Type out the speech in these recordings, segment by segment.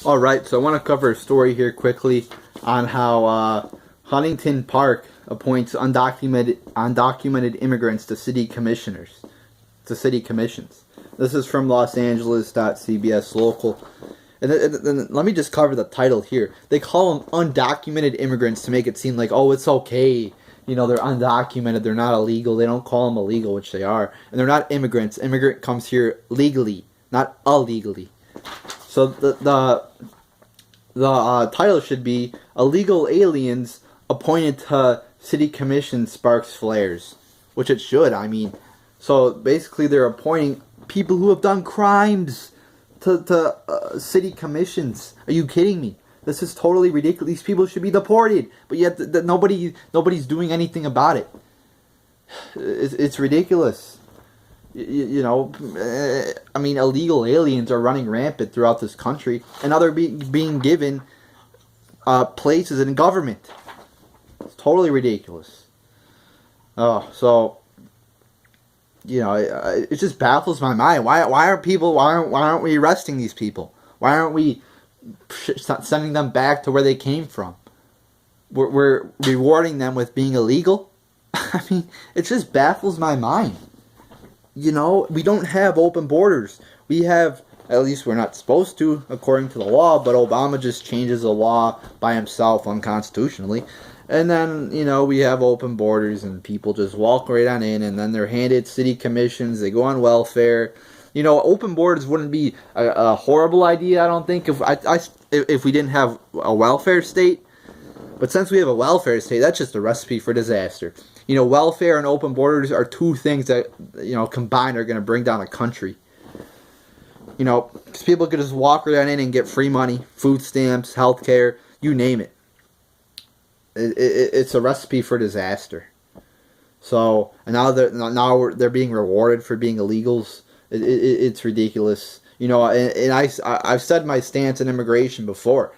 All right, so I want to cover a story here quickly on how Huntington Park appoints undocumented immigrants to city commissioners, to city commissions. This is from Los Angeles.cbs Local. And let me just cover the title here. They call them undocumented immigrants to make it seem like, oh, it's okay. You know, they're undocumented. They're not illegal. They don't call them illegal, which they are. And they're not immigrants. Immigrant comes here legally, not illegally. So the title should be "Illegal Aliens Appointed to City Commission Sparks Flares," which it should. I mean, so basically they're appointing people who have done crimes to city commissions. Are you kidding me? This is totally ridiculous. These people should be deported, but yet nobody's doing anything about it. It's ridiculous. You know, I mean, illegal aliens are running rampant throughout this country, and now they're being given places in government. It's totally ridiculous. Oh, so you know, it just baffles my mind. Why aren't we arresting these people? Why aren't we sending them back to where they came from? We're rewarding them with being illegal. I mean, it just baffles my mind. You know, we don't have open borders. We have, at least we're not supposed to, according to the law, but Obama just changes the law by himself unconstitutionally. And then, you know, we have open borders and people just walk right on in, and then they're handed city commissions, they go on welfare. You know, open borders wouldn't be a horrible idea, I don't think, if we didn't have a welfare state. But since we have a welfare state, that's just a recipe for disaster. You know, welfare and open borders are two things that, you know, combined are going to bring down a country. You know, because people could just walk right in and get free money, food stamps, health care, you name it. It's a recipe for disaster. So, and now they're being rewarded for being illegals. It's ridiculous. You know, and I've said my stance on immigration before.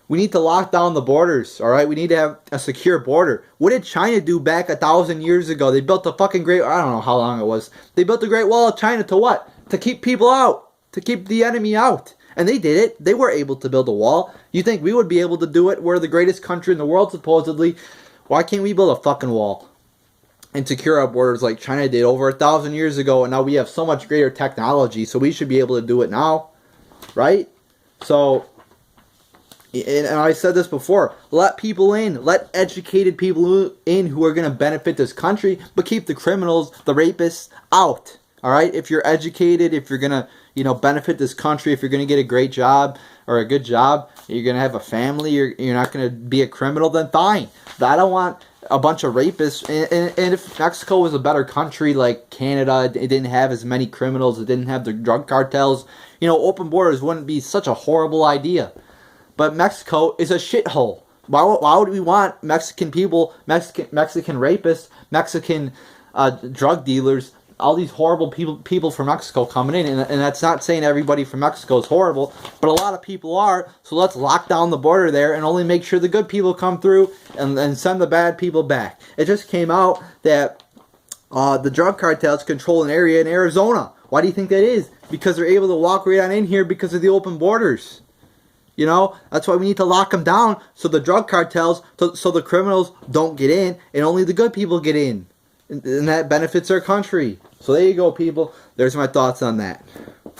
We need to lock down the borders, all right? We need to have a secure border. What did China do back 1,000 years ago? They built the fucking Great... I don't know how long it was. They built the Great Wall of China to what? To keep people out. To keep the enemy out. And they did it. They were able to build a wall. You think we would be able to do it? We're the greatest country in the world, supposedly. Why can't we build a fucking wall and secure our borders like China did over 1,000 years ago? And now we have so much greater technology, so we should be able to do it now. Right? So... And I said this before, let people in, let educated people in who are going to benefit this country, but keep the criminals, the rapists, out. All right? If you're educated, if you're going to, you know, benefit this country, if you're going to get a great job or a good job, you're going to have a family, you're not going to be a criminal, then fine. But I don't want a bunch of rapists. And if Mexico was a better country like Canada, it didn't have as many criminals, it didn't have the drug cartels, you know, open borders wouldn't be such a horrible idea. But Mexico is a shithole. Why would we want Mexican people, Mexican rapists, Mexican drug dealers, all these horrible people from Mexico coming in? And that's not saying everybody from Mexico is horrible, but a lot of people are. So let's lock down the border there and only make sure the good people come through and send the bad people back. It just came out that the drug cartels control an area in Arizona. Why do you think that is? Because they're able to walk right on in here because of the open borders. You know, that's why we need to lock them down so the drug cartels, so the criminals don't get in and only the good people get in. And that benefits our country. So there you go, people. There's my thoughts on that.